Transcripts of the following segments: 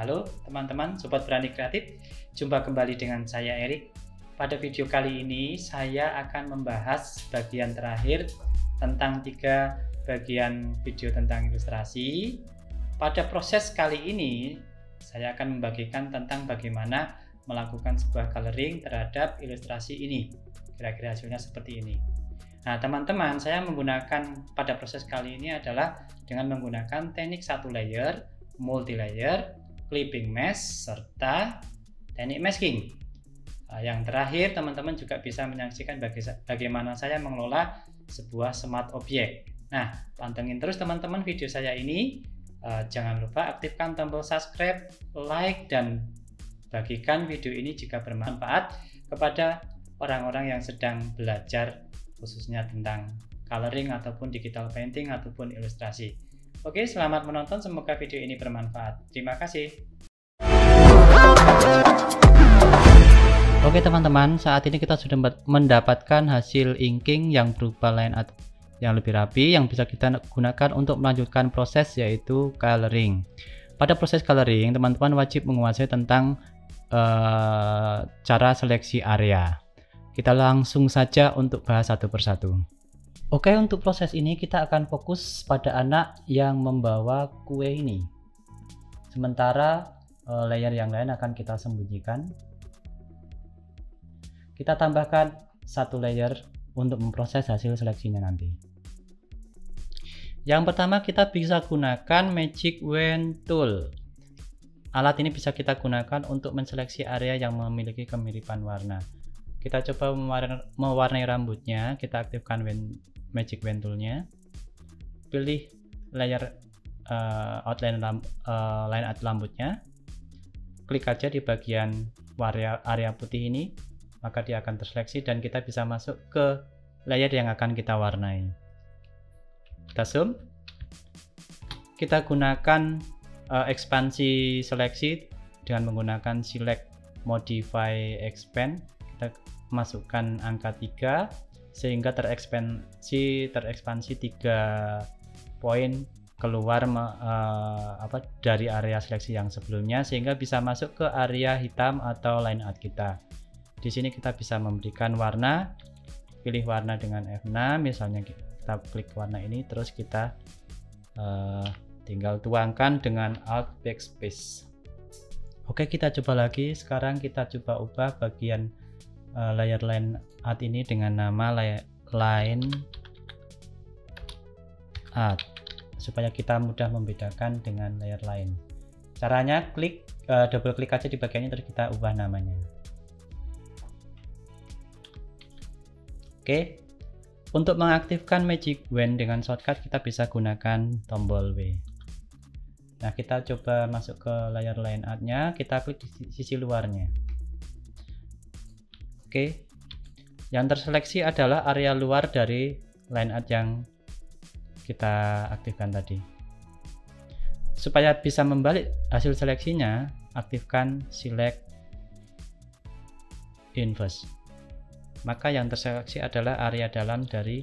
Halo teman-teman Sobat Berani Kreatif, jumpa kembali dengan saya Erik. Pada video kali ini saya akan membahas bagian terakhir tentang 3 bagian video tentang ilustrasi. Pada proses kali ini saya akan membagikan tentang bagaimana melakukan sebuah coloring terhadap ilustrasi ini. Kira-kira hasilnya seperti ini. Nah teman-teman, saya menggunakan pada proses kali ini adalah dengan menggunakan teknik 1 layer, multi layer, clipping mesh, serta teknik masking. Yang terakhir teman-teman juga bisa menyaksikan bagaimana saya mengelola sebuah smart object. Nah, pantengin terus teman-teman video saya ini. Jangan lupa aktifkan tombol subscribe, like, dan bagikan video ini jika bermanfaat kepada orang-orang yang sedang belajar khususnya tentang coloring ataupun digital painting ataupun ilustrasi. Oke, selamat menonton, semoga video ini bermanfaat. Terima kasih. Oke teman-teman, saat ini kita sudah mendapatkan hasil inking yang berupa line art yang lebih rapi yang bisa kita gunakan untuk melanjutkan proses, yaitu coloring. Pada proses coloring, teman-teman wajib menguasai tentang cara seleksi area. Kita langsung saja untuk bahas satu persatu. Oke, untuk proses ini kita akan fokus pada anak yang membawa kue ini. Sementara layer yang lain akan kita sembunyikan. Kita tambahkan 1 layer untuk memproses hasil seleksinya nanti. Yang pertama kita bisa gunakan Magic Wand Tool. Alat ini bisa kita gunakan untuk menseleksi area yang memiliki kemiripan warna. Kita coba mewarnai rambutnya. Kita aktifkan Magic Wand Tool-nya. Pilih layer outline line art rambutnya. Klik aja di bagian area putih ini, maka dia akan terseleksi dan kita bisa masuk ke layer yang akan kita warnai. Kita zoom. Kita gunakan ekspansi seleksi dengan menggunakan select modify expand. Kita masukkan angka 3 sehingga terekspansi 3 poin keluar dari area seleksi yang sebelumnya, sehingga bisa masuk ke area hitam atau line art kita. Di sini kita bisa memberikan warna, pilih warna dengan F6, misalnya kita klik warna ini, terus kita tinggal tuangkan dengan Alt Backspace. Oke, kita coba lagi. Sekarang kita coba ubah bagian layer line art ini dengan nama line art supaya kita mudah membedakan dengan layer lain. Caranya double klik aja di bagian ini, terus kita ubah namanya. Oke, untuk mengaktifkan Magic Wand dengan shortcut kita bisa gunakan tombol W. Nah, kita coba masuk ke layer line art-nya, kita klik di sisi luarnya. Oke, yang terseleksi adalah area luar dari line art yang kita aktifkan tadi. Supaya bisa membalik hasil seleksinya, aktifkan select inverse. Maka yang terseleksi adalah area dalam dari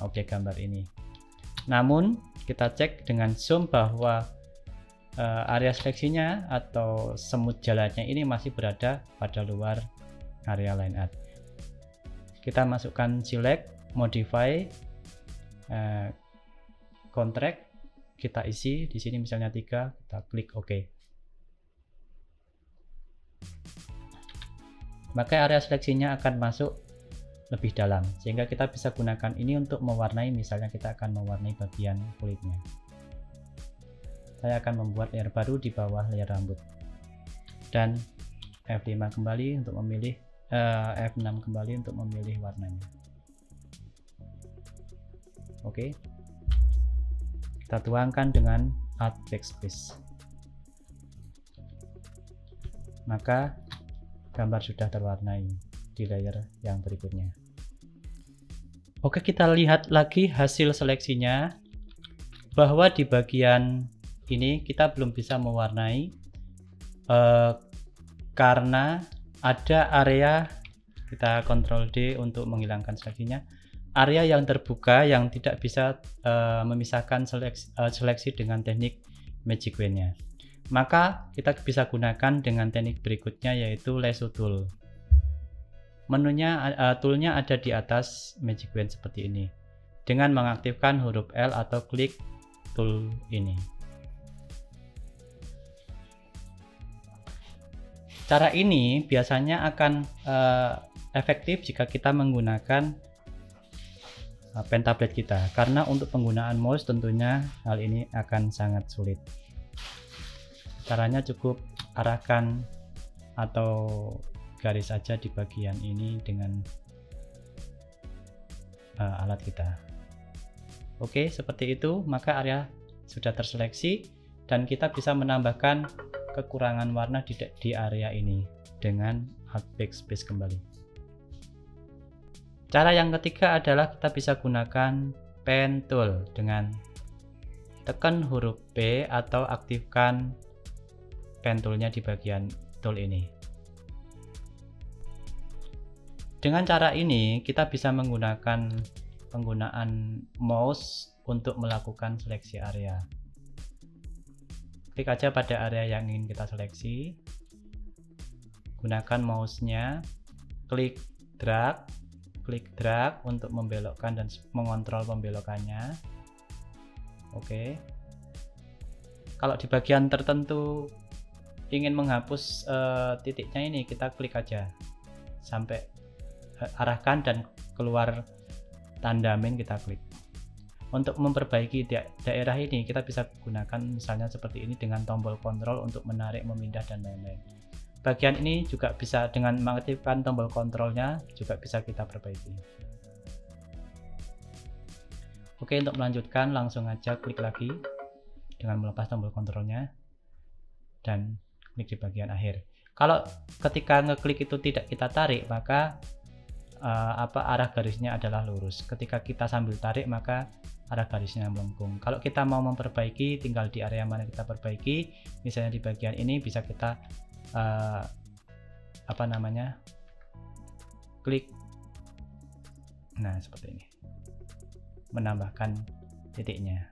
objek gambar ini. Namun kita cek dengan zoom bahwa area seleksinya atau semut jalannya ini masih berada pada luar area line art. Kita masukkan select modify contract, kita isi di sini misalnya 3, kita klik OK. Maka area seleksinya akan masuk lebih dalam, sehingga kita bisa gunakan ini untuk mewarnai, misalnya kita akan mewarnai bagian kulitnya. Saya akan membuat layer baru di bawah layer rambut, dan F5 kembali untuk memilih F6 kembali untuk memilih warnanya. Oke, kita tuangkan dengan Alt Backspace, maka gambar sudah terwarnai di layer yang berikutnya. Oke, kita lihat lagi hasil seleksinya, bahwa di bagian ini kita belum bisa mewarnai karena ada area, kita Ctrl D untuk menghilangkan seleksinya, area yang terbuka yang tidak bisa memisahkan seleksi dengan teknik Magic Wand-nya. maka kita bisa gunakan dengan teknik berikutnya, yaitu lasso tool. Toolnya ada di atas magic wand seperti ini. Dengan mengaktifkan huruf L atau klik tool ini. Cara ini biasanya akan efektif jika kita menggunakan pen tablet kita, karena untuk penggunaan mouse tentunya hal ini akan sangat sulit. Caranya cukup arahkan atau garis saja di bagian ini dengan alat kita. Oke, seperti itu, maka area sudah terseleksi dan kita bisa menambahkan kekurangan warna di area ini dengan Alt Backspace kembali. Cara yang ketiga adalah kita bisa gunakan pen tool dengan tekan huruf P atau aktifkan pen toolnya di bagian tool ini. Dengan cara ini kita bisa menggunakan penggunaan mouse untuk melakukan seleksi area. Klik aja pada area yang ingin kita seleksi, gunakan mouse-nya, klik drag untuk membelokkan dan mengontrol pembelokannya. Oke. Kalau di bagian tertentu ingin menghapus titiknya ini, kita klik aja sampai arahkan dan keluar tanda min, kita klik. Untuk memperbaiki daerah ini kita bisa gunakan misalnya seperti ini dengan tombol kontrol untuk menarik, memindah dan lain-lain. Bagian ini juga bisa dengan mengaktifkan tombol kontrolnya juga bisa kita perbaiki. Oke, untuk melanjutkan langsung aja klik lagi dengan melepas tombol kontrolnya dan klik di bagian akhir. Kalau ketika ngeklik itu tidak kita tarik, maka arah garisnya adalah lurus. Ketika kita sambil tarik, maka arah garisnya melengkung. Kalau kita mau memperbaiki, tinggal di area mana kita perbaiki. Misalnya di bagian ini bisa kita klik. Nah, seperti ini. Menambahkan titiknya.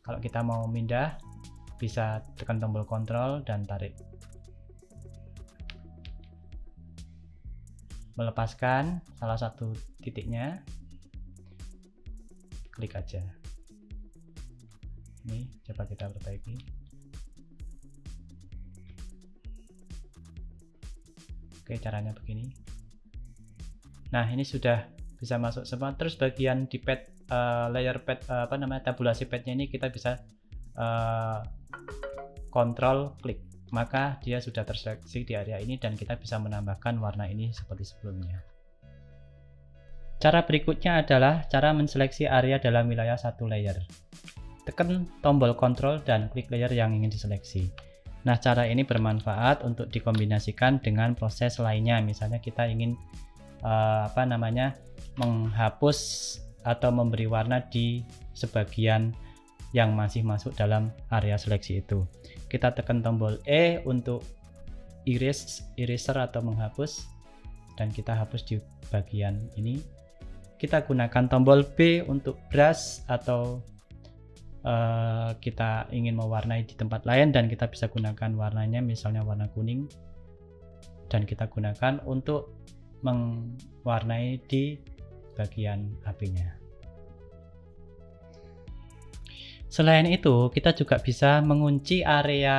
Kalau kita mau pindah, bisa tekan tombol kontrol dan tarik. Melepaskan salah satu titiknya, klik aja. Ini coba kita perbaiki. Oke, caranya begini. Nah, ini sudah bisa masuk semua. Terus bagian di pad, layer pad, tabulasi padnya ini kita bisa kontrol klik, maka dia sudah terseleksi di area ini dan kita bisa menambahkan warna ini seperti sebelumnya. Cara berikutnya adalah cara menseleksi area dalam wilayah satu layer. Tekan tombol kontrol dan klik layer yang ingin diseleksi. Nah, cara ini bermanfaat untuk dikombinasikan dengan proses lainnya. Misalnya kita ingin menghapus atau memberi warna di sebagian yang masih masuk dalam area seleksi itu. Kita tekan tombol E untuk eraser atau menghapus, dan kita hapus di bagian ini. Kita gunakan tombol B untuk brush atau kita ingin mewarnai di tempat lain, dan kita bisa gunakan warnanya misalnya warna kuning, dan kita gunakan untuk mewarnai di bagian apinya. Selain itu, kita juga bisa mengunci area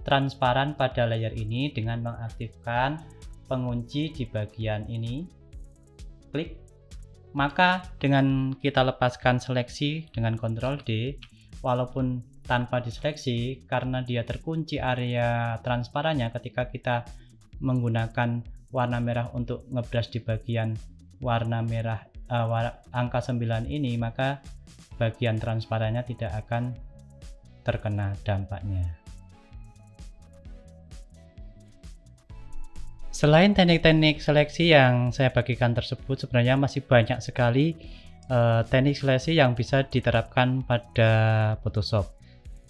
transparan pada layer ini dengan mengaktifkan pengunci di bagian ini. Klik. Maka dengan kita lepaskan seleksi dengan Ctrl D, walaupun tanpa diseleksi, karena dia terkunci area transparannya, ketika kita menggunakan warna merah untuk ngebrush di bagian warna merah angka 9 ini, maka bagian transparannya tidak akan terkena dampaknya. Selain teknik-teknik seleksi yang saya bagikan tersebut, sebenarnya masih banyak sekali teknik seleksi yang bisa diterapkan pada Photoshop.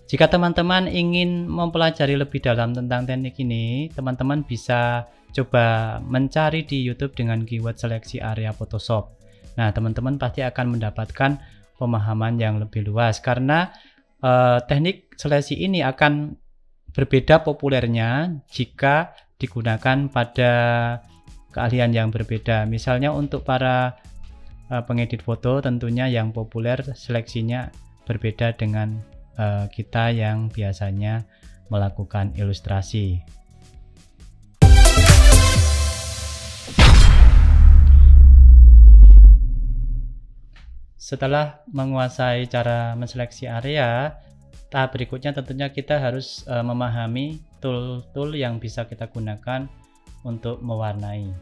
Jika teman-teman ingin mempelajari lebih dalam tentang teknik ini, teman-teman bisa coba mencari di YouTube dengan keyword seleksi area Photoshop. Nah, teman-teman pasti akan mendapatkan pemahaman yang lebih luas, karena teknik seleksi ini akan berbeda populernya jika digunakan pada keahlian yang berbeda. Misalnya untuk para pengedit foto, tentunya yang populer seleksinya berbeda dengan kita yang biasanya melakukan ilustrasi. Setelah menguasai cara menseleksi area, tahap berikutnya tentunya kita harus memahami tool-tool yang bisa kita gunakan untuk mewarnai.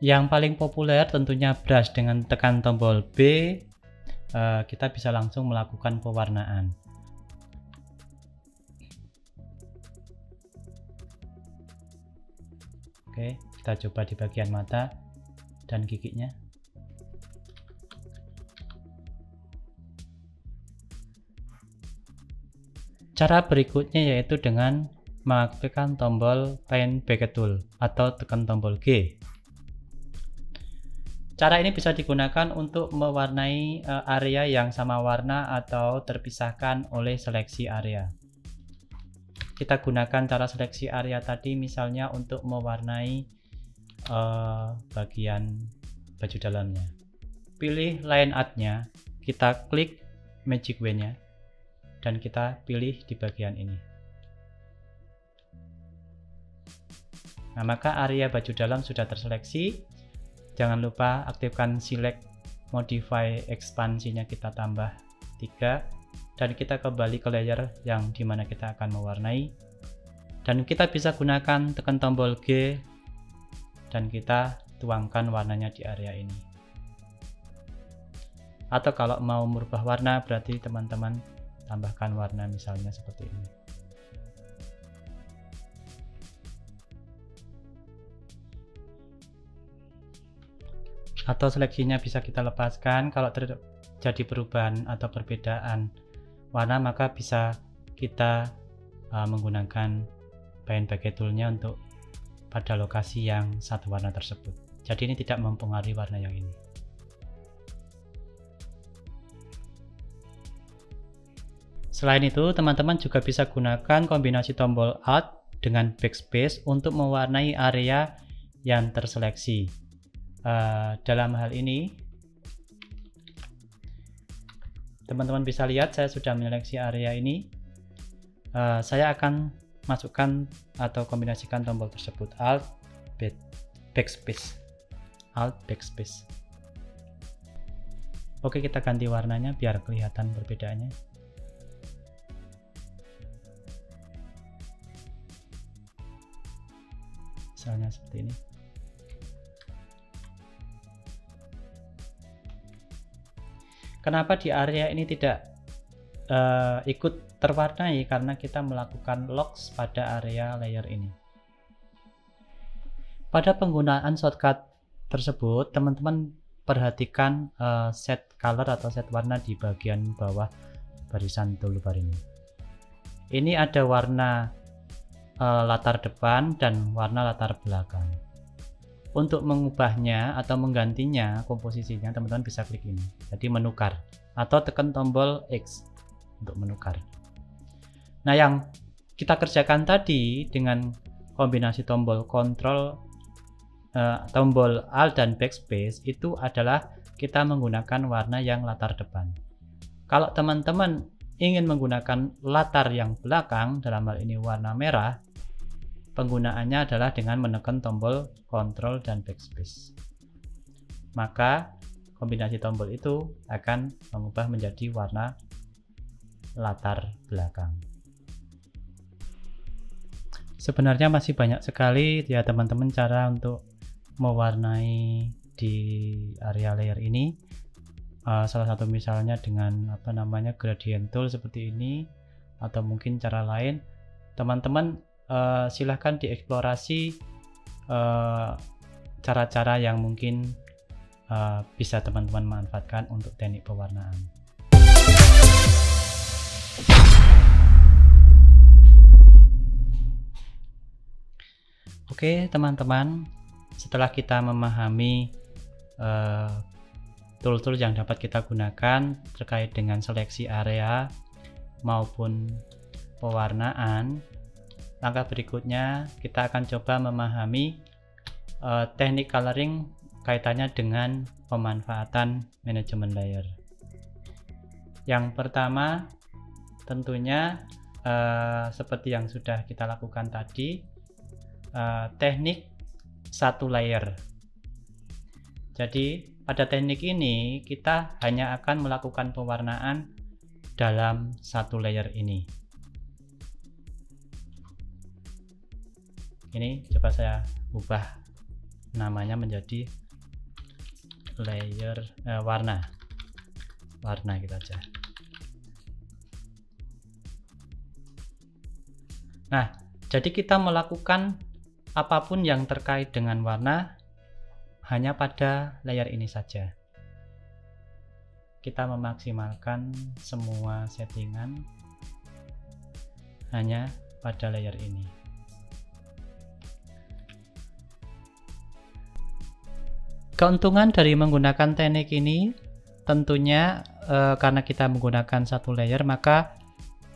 Yang paling populer tentunya brush. Dengan tekan tombol B, kita bisa langsung melakukan pewarnaan. Oke, kita coba di bagian mata dan giginya. Cara berikutnya yaitu dengan mengaktifkan tombol Paint Bucket Tool atau tekan tombol G. Cara ini bisa digunakan untuk mewarnai area yang sama warna atau terpisahkan oleh seleksi area. Kita gunakan cara seleksi area tadi misalnya untuk mewarnai bagian baju dalamnya. Pilih line art-nya, kita klik Magic Wand-nya, dan kita pilih di bagian ini. Nah, maka area baju dalam sudah terseleksi. Jangan lupa aktifkan select modify ekspansinya, kita tambah 3, dan kita kembali ke layer yang dimana kita akan mewarnai, dan kita bisa gunakan tekan tombol G dan kita tuangkan warnanya di area ini. Atau kalau mau merubah warna, berarti teman-teman tambahkan warna misalnya seperti ini. Atau seleksinya bisa kita lepaskan. Kalau terjadi perubahan atau perbedaan warna, maka bisa kita menggunakan Paint Bucket Tool-nya untuk pada lokasi yang satu warna tersebut. Jadi ini tidak mempengaruhi warna yang ini. Selain itu, teman-teman juga bisa gunakan kombinasi tombol Alt dengan Backspace untuk mewarnai area yang terseleksi. Dalam hal ini, teman-teman bisa lihat saya sudah menyeleksi area ini. Saya akan masukkan atau kombinasikan tombol tersebut, Alt Backspace. Alt Backspace. Oke, kita ganti warnanya biar kelihatan perbedaannya. Misalnya seperti ini. Kenapa di area ini tidak ikut terwarnai? Karena kita melakukan locks pada area layer ini. Pada penggunaan shortcut tersebut, teman-teman perhatikan set color atau set warna di bagian bawah barisan toolbar ini. Ini ada warna latar depan dan warna latar belakang. Untuk mengubahnya atau menggantinya komposisinya, teman-teman bisa klik ini, jadi menukar, atau tekan tombol X untuk menukar. Nah, yang kita kerjakan tadi dengan kombinasi tombol Ctrl, tombol Alt dan Backspace itu adalah kita menggunakan warna yang latar depan. Kalau teman-teman ingin menggunakan latar yang belakang, dalam hal ini warna merah, penggunaannya adalah dengan menekan tombol Ctrl dan Backspace. Maka kombinasi tombol itu akan mengubah menjadi warna latar belakang. Sebenarnya masih banyak sekali ya teman-teman cara untuk mewarnai di area layer ini. Salah satu misalnya dengan gradient tool seperti ini, atau mungkin cara lain. Teman-teman silahkan dieksplorasi cara-cara yang mungkin bisa teman-teman manfaatkan untuk teknik pewarnaan. Oke teman-teman, setelah kita memahami tool-tool yang dapat kita gunakan terkait dengan seleksi area maupun pewarnaan, langkah berikutnya kita akan coba memahami teknik coloring kaitannya dengan pemanfaatan manajemen layer. Yang pertama tentunya seperti yang sudah kita lakukan tadi, teknik satu layer. Jadi pada teknik ini kita hanya akan melakukan pewarnaan dalam satu layer ini. Ini coba saya ubah namanya menjadi layer warna gitu aja. Nah, jadi kita melakukan apapun yang terkait dengan warna hanya pada layer ini saja. Kita memaksimalkan semua settingan hanya pada layer ini. Keuntungan dari menggunakan teknik ini tentunya karena kita menggunakan satu layer, maka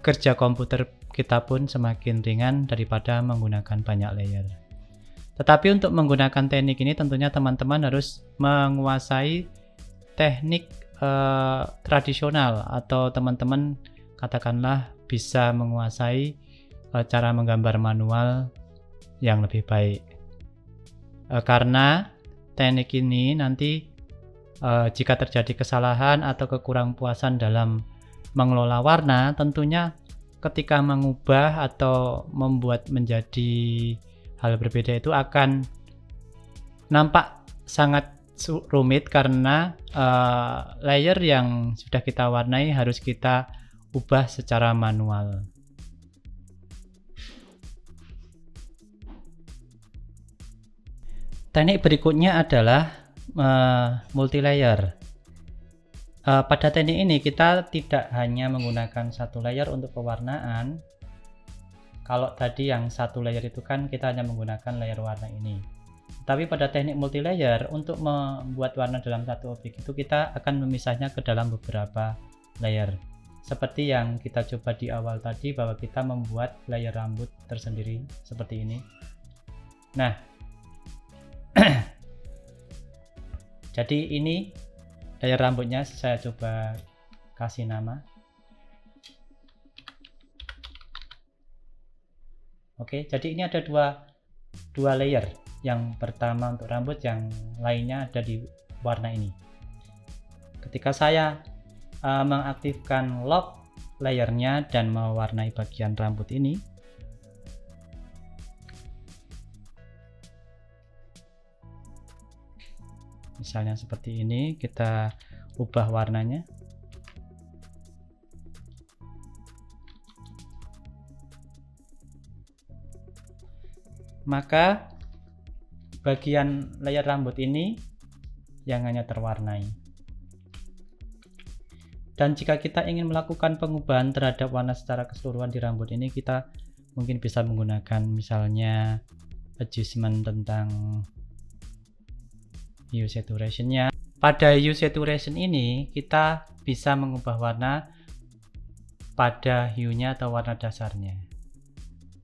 kerja komputer kita pun semakin ringan daripada menggunakan banyak layer. Tetapi untuk menggunakan teknik ini tentunya teman-teman harus menguasai teknik tradisional, atau teman-teman katakanlah bisa menguasai cara menggambar manual yang lebih baik. Karena teknik ini nanti jika terjadi kesalahan atau kekurangpuasan dalam mengelola warna, tentunya ketika mengubah atau membuat menjadi hal berbeda itu akan nampak sangat rumit karena layer yang sudah kita warnai harus kita ubah secara manual. Teknik berikutnya adalah multi layer. Pada teknik ini kita tidak hanya menggunakan satu layer untuk pewarnaan. Kalau tadi yang satu layer itu kan kita hanya menggunakan layer warna ini. Tapi pada teknik multi layer, untuk membuat warna dalam satu objek itu kita akan memisahnya ke dalam beberapa layer. Seperti yang kita coba di awal tadi, bahwa kita membuat layer rambut tersendiri seperti ini. Nah, jadi ini layer rambutnya, saya coba kasih nama. Oke, jadi ini ada dua layer. Yang pertama untuk rambut, yang lainnya ada di warna ini. Ketika saya mengaktifkan lock layernya dan mewarnai bagian rambut ini, misalnya seperti ini, kita ubah warnanya. Maka bagian layer rambut ini yang hanya terwarnai. Dan jika kita ingin melakukan pengubahan terhadap warna secara keseluruhan di rambut ini, kita mungkin bisa menggunakan misalnya adjustment tentang hue saturation-nya. Pada hue saturation ini kita bisa mengubah warna pada hue-nya atau warna dasarnya.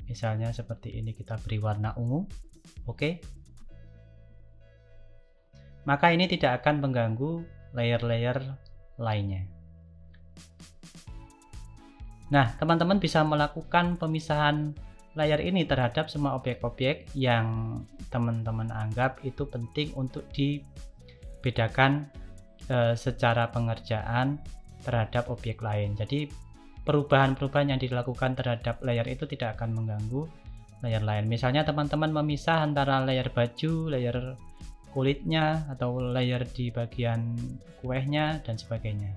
Misalnya seperti ini, kita beri warna ungu. Oke. Maka ini tidak akan mengganggu layer-layer lainnya. Nah, teman-teman bisa melakukan pemisahan layer ini terhadap semua objek-objek yang teman-teman anggap itu penting untuk dibedakan secara pengerjaan terhadap objek lain. Jadi perubahan-perubahan yang dilakukan terhadap layer itu tidak akan mengganggu layer lain. Misalnya teman-teman memisah antara layer baju, layer kulitnya, atau layer di bagian kuehnya dan sebagainya.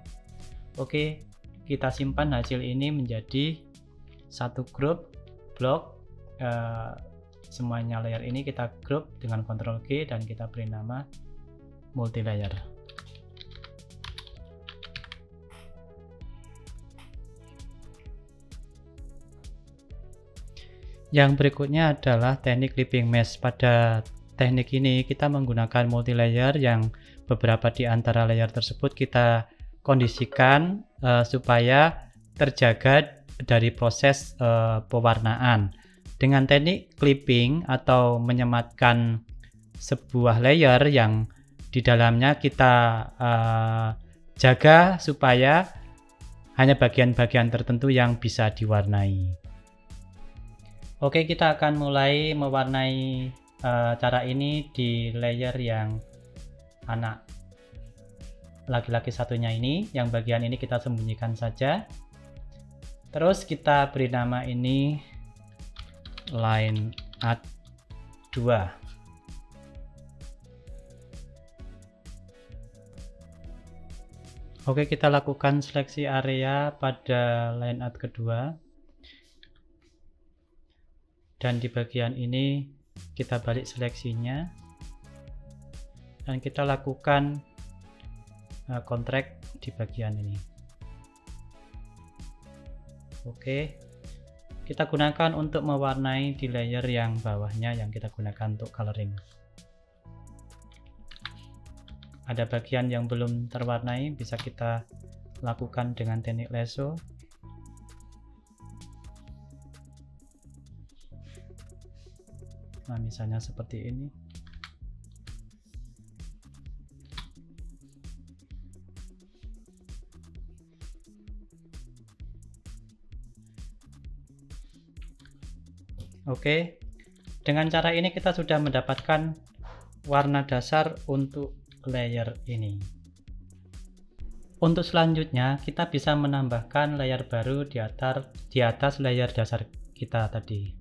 Oke, kita simpan hasil ini menjadi satu grup blok. Semuanya layer ini kita grup dengan Ctrl G dan kita beri nama multi layer. Yang berikutnya adalah teknik clipping mesh. Pada teknik ini kita menggunakan multi layer yang beberapa di antara layer tersebut kita kondisikan supaya terjaga dari proses pewarnaan. Dengan teknik clipping atau menyematkan sebuah layer yang di dalamnya kita jaga supaya hanya bagian-bagian tertentu yang bisa diwarnai. Oke, kita akan mulai mewarnai cara ini di layer yang anak laki-laki satunya ini. Yang bagian ini kita sembunyikan saja. Terus kita beri nama ini line art 2. Oke, kita lakukan seleksi area pada line art kedua. Dan di bagian ini kita balik seleksinya. Dan kita lakukan kontrak di bagian ini. Oke. Kita gunakan untuk mewarnai di layer yang bawahnya yang kita gunakan untuk coloring. Ada bagian yang belum terwarnai, bisa kita lakukan dengan teknik lasso. Nah, misalnya seperti ini. Oke, dengan cara ini kita sudah mendapatkan warna dasar untuk layer ini. Untuk selanjutnya kita bisa menambahkan layer baru di atas layer dasar kita tadi.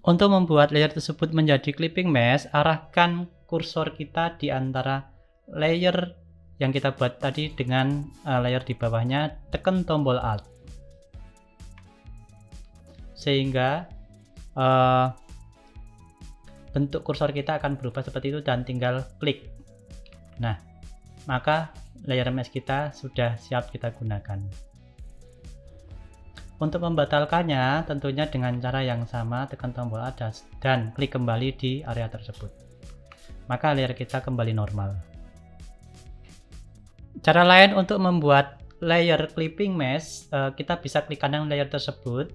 Untuk membuat layer tersebut menjadi clipping mesh, arahkan kursor kita di antara layer yang kita buat tadi dengan layer di bawahnya, tekan tombol Alt. Sehingga bentuk kursor kita akan berubah seperti itu dan tinggal klik. Nah, maka layer mesh kita sudah siap kita gunakan. Untuk membatalkannya tentunya dengan cara yang sama, tekan tombol Alt dan klik kembali di area tersebut. Maka layer kita kembali normal. Cara lain untuk membuat layer clipping mesh, kita bisa klik kanan layer tersebut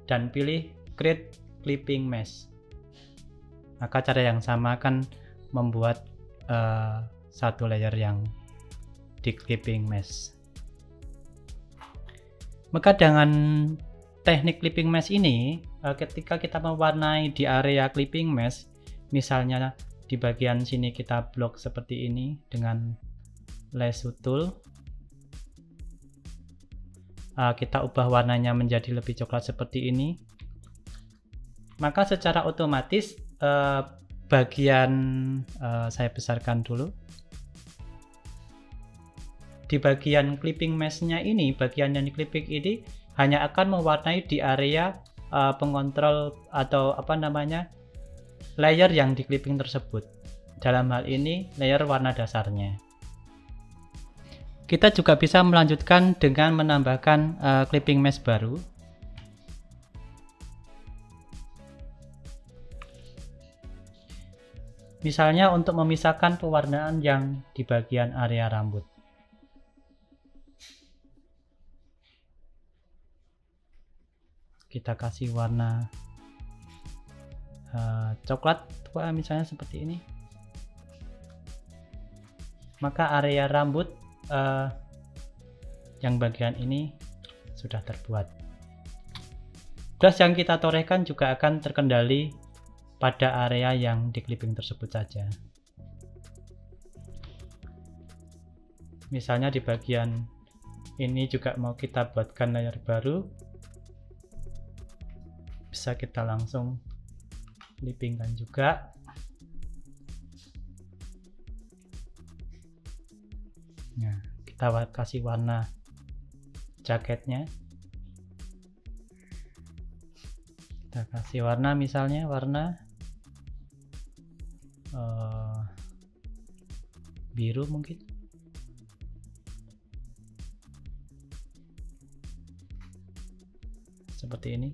dan pilih create clipping mesh. Maka cara yang sama akan membuat satu layer yang di clipping mesh. Maka dengan teknik clipping mesh ini, ketika kita mewarnai di area clipping mesh, misalnya di bagian sini kita blok seperti ini dengan lasso tool, kita ubah warnanya menjadi lebih coklat seperti ini, maka secara otomatis bagian saya besarkan dulu. Di bagian clipping mesh-nya ini, bagian yang di clipping ini hanya akan mewarnai di area pengontrol atau layer yang di clipping tersebut. Dalam hal ini layer warna dasarnya. Kita juga bisa melanjutkan dengan menambahkan clipping mesh baru. Misalnya untuk memisahkan pewarnaan yang di bagian area rambut. Kita kasih warna coklat tua misalnya seperti ini. Maka area rambut yang bagian ini sudah terbuat. Gas yang kita torehkan juga akan terkendali pada area yang di clipping tersebut saja. Misalnya di bagian ini juga mau kita buatkan layer baru, bisa kita langsung clippingkan juga. Nah, kita kasih warna jaketnya. Kita kasih warna, misalnya warna biru mungkin. Seperti ini.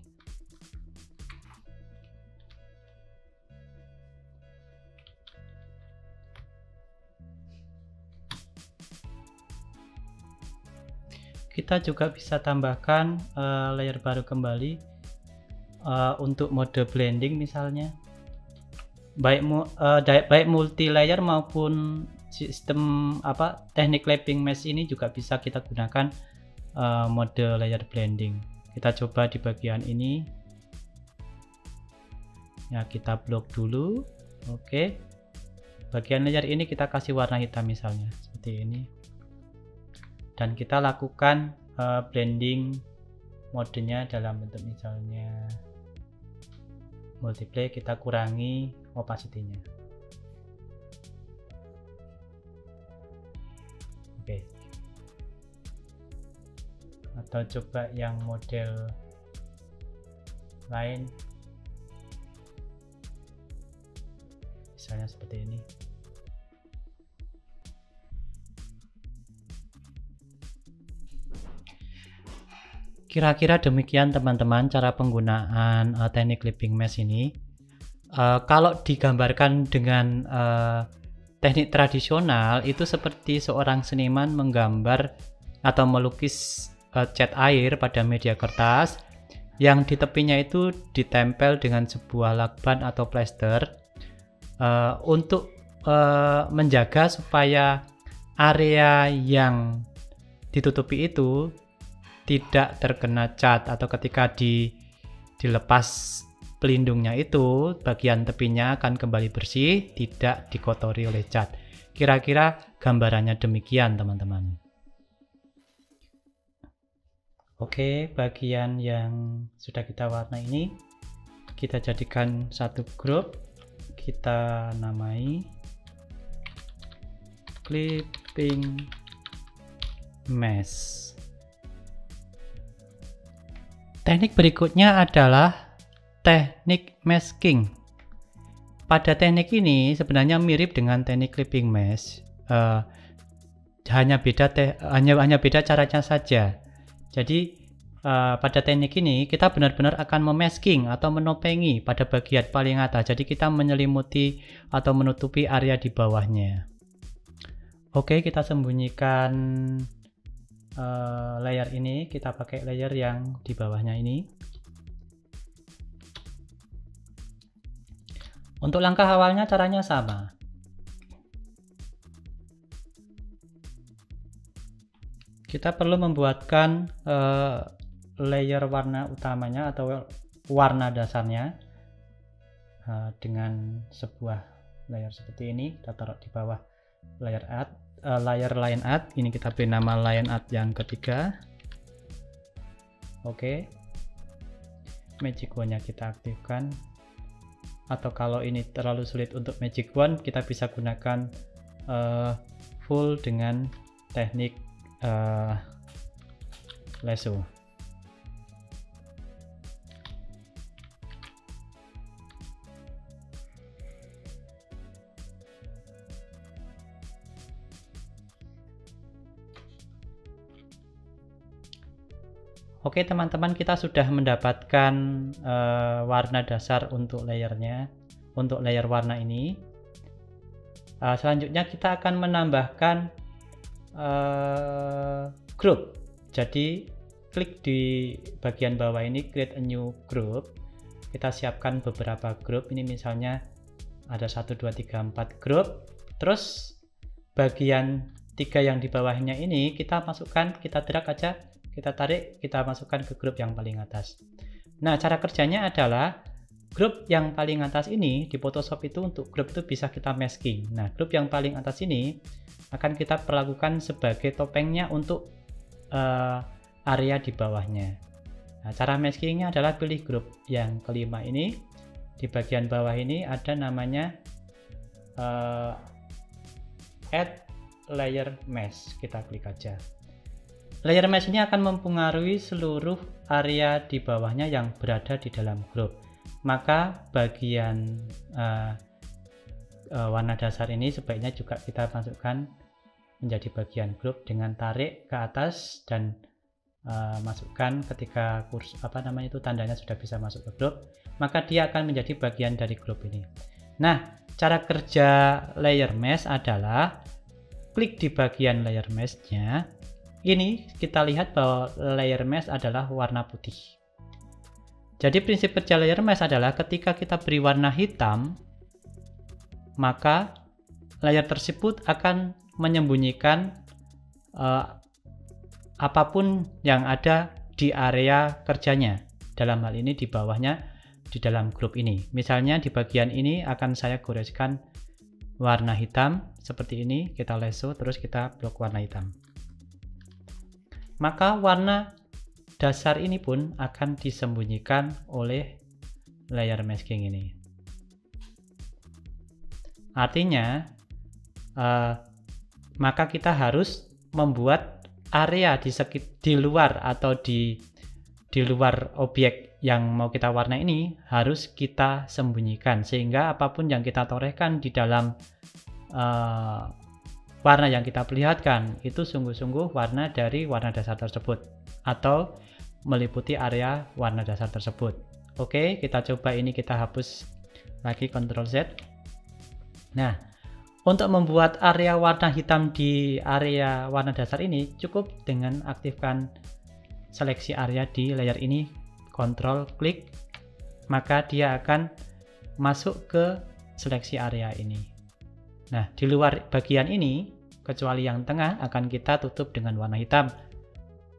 kita juga bisa tambahkan layer baru kembali untuk mode blending misalnya, baik multi layer maupun sistem teknik lapping mesh ini juga bisa kita gunakan mode layer blending. Kita coba di bagian ini ya, kita blok dulu. Oke, bagian layer ini kita kasih warna hitam misalnya seperti ini, dan kita lakukan blending modenya dalam bentuk misalnya multiply, kita kurangi opacity-nya. Oke, atau coba yang model lain misalnya seperti ini. Kira-kira demikian teman-teman cara penggunaan teknik clipping mesh ini. Kalau digambarkan dengan teknik tradisional itu seperti seorang seniman menggambar atau melukis cat air pada media kertas yang di tepinya itu ditempel dengan sebuah lakban atau plester untuk menjaga supaya area yang ditutupi itu tidak terkena cat, atau ketika dilepas pelindungnya itu bagian tepinya akan kembali bersih, tidak dikotori oleh cat. Kira-kira gambarannya demikian teman-teman. Oke, bagian yang sudah kita warna ini kita jadikan satu grup, kita namai clipping mesh. Teknik berikutnya adalah teknik masking. Pada teknik ini sebenarnya mirip dengan teknik clipping mesh, hanya beda caranya saja. Jadi pada teknik ini kita benar-benar akan memasking atau menopengi pada bagian paling atas. Jadi kita menyelimuti atau menutupi area di bawahnya. Oke, kita sembunyikan layer ini, kita pakai layer yang di bawahnya ini. Untuk langkah awalnya caranya sama. Kita perlu membuatkan layer warna utamanya atau warna dasarnya dengan sebuah layer seperti ini. Kita taruh di bawah layer line add. Ini kita beri nama line add yang ketiga. Oke, magic wand-nya kita aktifkan, atau kalau ini terlalu sulit untuk magic wand kita bisa gunakan full dengan teknik lasso. Oke teman-teman, kita sudah mendapatkan warna dasar untuk layernya, untuk layer warna ini. Selanjutnya kita akan menambahkan group. Jadi klik di bagian bawah ini, create a new group. Kita siapkan beberapa grup. Ini misalnya ada 1, 2, 3, 4 grup. Terus bagian 3 yang di bawahnya ini kita masukkan, kita drag aja, kita tarik, kita masukkan ke grup yang paling atas. Nah, cara kerjanya adalah grup yang paling atas ini di Photoshop itu, untuk grup itu bisa kita masking. Nah, grup yang paling atas ini akan kita perlakukan sebagai topengnya untuk area di bawahnya. Nah, cara maskingnya adalah pilih grup yang kelima ini. Di bagian bawah ini ada namanya add layer mesh. Kita klik aja. Layer mesh ini akan mempengaruhi seluruh area di bawahnya yang berada di dalam grup. Maka bagian warna dasar ini sebaiknya juga kita masukkan menjadi bagian grup dengan tarik ke atas dan masukkan ketika tandanya sudah bisa masuk ke grup, maka dia akan menjadi bagian dari grup ini. Nah, cara kerja layer mesh adalah klik di bagian layer mesh-nya, ini kita lihat bahwa layer mask adalah warna putih. Jadi prinsip kerja layer mask adalah ketika kita beri warna hitam, maka layer tersebut akan menyembunyikan apapun yang ada di area kerjanya. Dalam hal ini di bawahnya, di dalam grup ini. Misalnya di bagian ini akan saya goreskan warna hitam seperti ini, kita lasso terus kita blok warna hitam. Maka warna dasar ini pun akan disembunyikan oleh layer masking ini. Artinya maka kita harus membuat area di luar atau di luar objek yang mau kita warna ini harus kita sembunyikan, sehingga apapun yang kita torehkan di dalam warna yang kita perlihatkan itu sungguh-sungguh warna dari warna dasar tersebut atau meliputi area warna dasar tersebut. Oke, kita coba ini, kita hapus lagi, Ctrl Z. Nah, untuk membuat area warna hitam di area warna dasar ini cukup dengan aktifkan seleksi area di layer ini, Ctrl klik, maka dia akan masuk ke seleksi area ini. Nah, di luar bagian ini, kecuali yang tengah, akan kita tutup dengan warna hitam.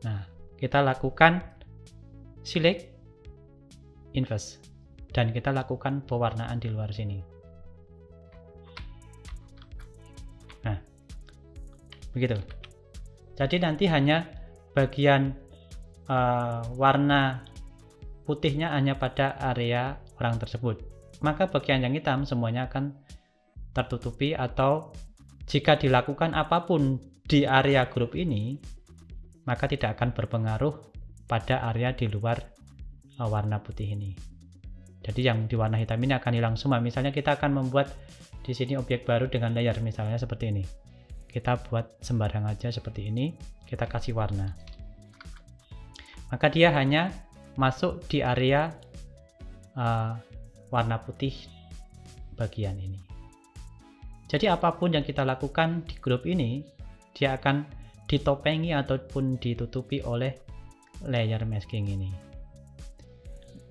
Nah, kita lakukan select, invert, dan kita lakukan pewarnaan di luar sini. Nah, begitu. Jadi nanti hanya bagian warna putihnya hanya pada area orang tersebut. Maka bagian yang hitam semuanya akan tertutupi, atau jika dilakukan apapun di area grup ini, maka tidak akan berpengaruh pada area di luar warna putih ini. Jadi yang di warna hitam ini akan hilang semua. Misalnya kita akan membuat di sini objek baru dengan layer, misalnya seperti ini. Kita buat sembarang aja seperti ini, kita kasih warna. Maka dia hanya masuk di area warna putih bagian ini. Jadi apapun yang kita lakukan di grup ini, dia akan ditopengi ataupun ditutupi oleh layer masking ini.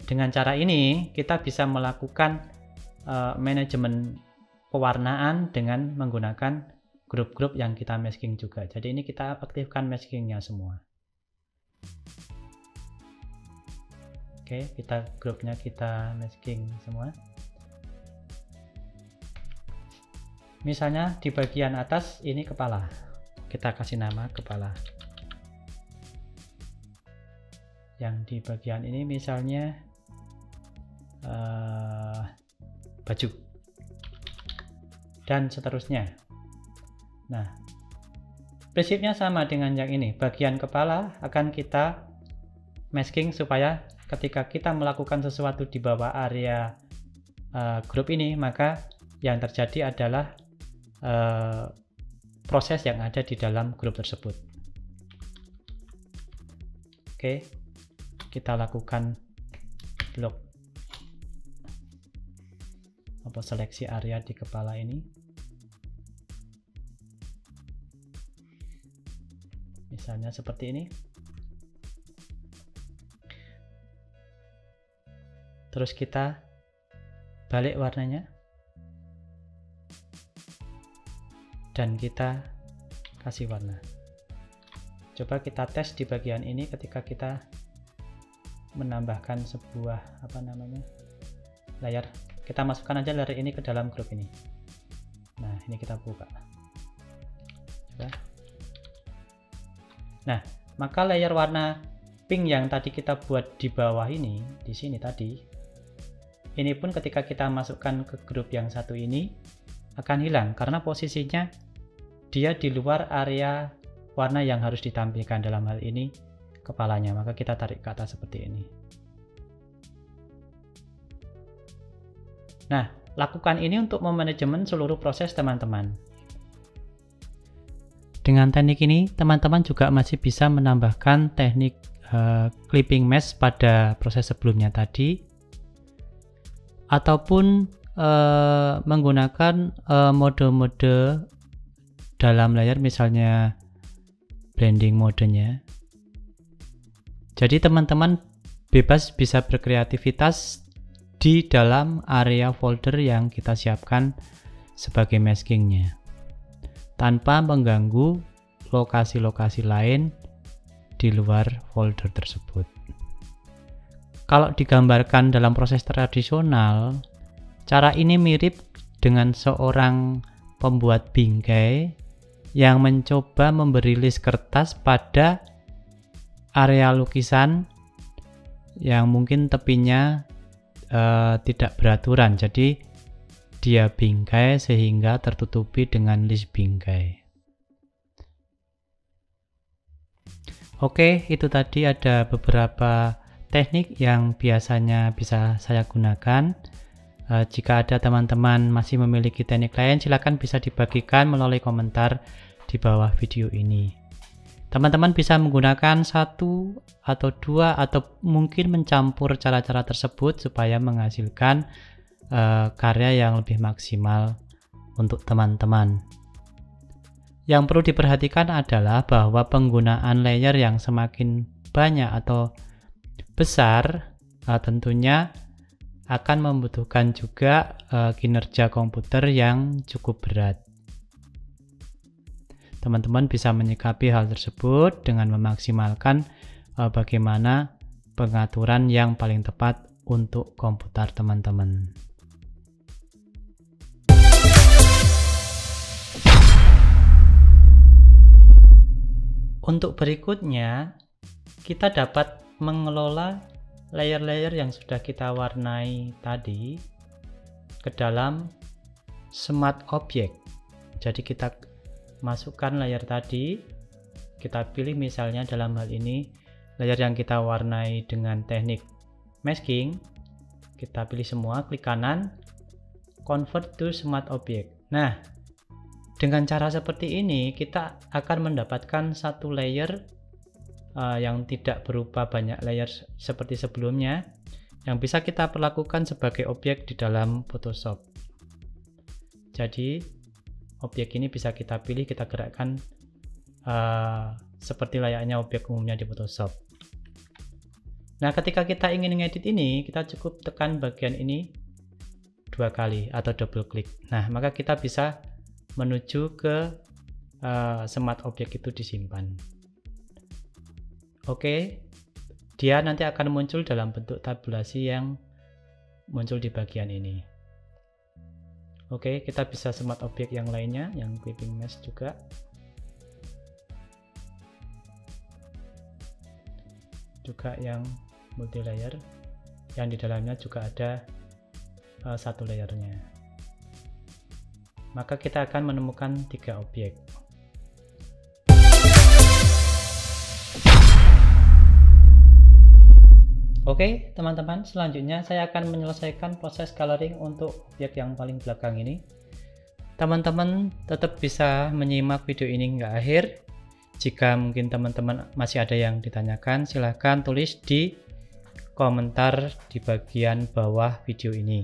Dengan cara ini kita bisa melakukan manajemen pewarnaan dengan menggunakan grup-grup yang kita masking juga. Jadi ini kita aktifkan maskingnya semua. Oke, grupnya kita masking semua. Misalnya di bagian atas ini kepala, kita kasih nama kepala. Yang di bagian ini misalnya baju, dan seterusnya. Nah, prinsipnya sama dengan yang ini. Bagian kepala akan kita masking supaya ketika kita melakukan sesuatu di bawah area grup ini, maka yang terjadi adalah proses yang ada di dalam grup tersebut. Oke, kita lakukan blok seleksi area di kepala ini. Misalnya seperti ini. Terus kita balik warnanya. Dan kita kasih warna. Coba kita tes di bagian ini ketika kita menambahkan sebuah layar. Kita masukkan aja layer ini ke dalam grup ini. Nah, ini kita buka. Coba. Nah, maka layer warna pink yang tadi kita buat di bawah ini, di sini tadi, ini pun ketika kita masukkan ke grup yang satu ini akan hilang karena posisinya dia di luar area warna yang harus ditampilkan, dalam hal ini kepalanya. Maka kita tarik ke atas seperti ini. Nah, lakukan ini untuk memanajemen seluruh proses teman-teman. Dengan teknik ini, teman-teman juga masih bisa menambahkan teknik clipping mesh pada proses sebelumnya tadi, ataupun menggunakan mode-mode dalam layer, misalnya blending modenya. Jadi teman-teman bebas bisa berkreativitas di dalam area folder yang kita siapkan sebagai maskingnya, tanpa mengganggu lokasi-lokasi lain di luar folder tersebut. Kalau digambarkan dalam proses tradisional, cara ini mirip dengan seorang pembuat bingkai yang mencoba memberi list kertas pada area lukisan yang mungkin tepinya tidak beraturan, jadi dia bingkai sehingga tertutupi dengan list bingkai. Oke, itu tadi ada beberapa teknik yang biasanya bisa saya gunakan. Jika ada teman-teman masih memiliki teknik lain, silakan bisa dibagikan melalui komentar di bawah video ini. Teman-teman bisa menggunakan satu atau dua atau mungkin mencampur cara-cara tersebut supaya menghasilkan karya yang lebih maksimal untuk teman-teman. Yang perlu diperhatikan adalah bahwa penggunaan layer yang semakin banyak atau besar tentunya akan membutuhkan juga kinerja komputer yang cukup berat. Teman-teman bisa menyikapi hal tersebut dengan memaksimalkan bagaimana pengaturan yang paling tepat untuk komputer teman-teman. Untuk berikutnya, kita dapat mengelola layer-layer yang sudah kita warnai tadi ke dalam Smart Object. Jadi kita masukkan layer tadi, kita pilih misalnya dalam hal ini layer yang kita warnai dengan teknik masking, kita pilih semua, klik kanan, convert to Smart Object. Nah, dengan cara seperti ini kita akan mendapatkan satu layer yang tidak berupa banyak layer seperti sebelumnya, yang bisa kita perlakukan sebagai objek di dalam Photoshop. Jadi objek ini bisa kita pilih, kita gerakkan seperti layaknya objek umumnya di Photoshop. Nah, ketika kita ingin mengedit ini, kita cukup tekan bagian ini 2 kali atau double klik. Nah, maka kita bisa menuju ke Smart Object itu disimpan. Oke, dia nanti akan muncul dalam bentuk tabulasi yang muncul di bagian ini. Oke, kita bisa Smart Object yang lainnya, yang clipping mesh juga. Juga yang multi layer, yang di dalamnya juga ada satu layernya. Maka kita akan menemukan 3 objek. Oke teman-teman, selanjutnya saya akan menyelesaikan proses coloring untuk objek yang paling belakang ini. Teman-teman tetap bisa menyimak video ini hingga akhir. Jika mungkin teman-teman masih ada yang ditanyakan, silahkan tulis di komentar di bagian bawah video ini.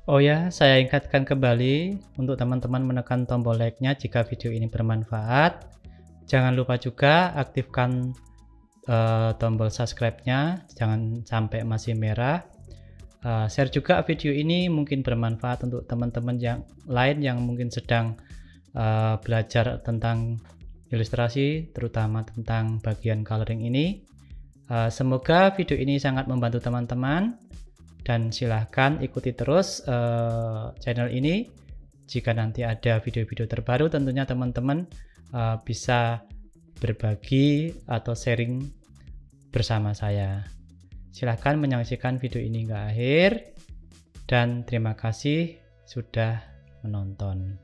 Oh ya, saya ingatkan kembali untuk teman-teman menekan tombol like-nya jika video ini bermanfaat. Jangan lupa juga aktifkan tombol subscribe-nya, jangan sampai masih merah. Share juga video ini, mungkin bermanfaat untuk teman-teman yang lain yang mungkin sedang belajar tentang ilustrasi, terutama tentang bagian coloring ini. Semoga video ini sangat membantu teman-teman, dan silahkan ikuti terus channel ini. Jika nanti ada video-video terbaru, tentunya teman-teman bisa berbagi atau sharing bersama saya. Silahkan menyaksikan video ini hingga akhir, dan terima kasih sudah menonton.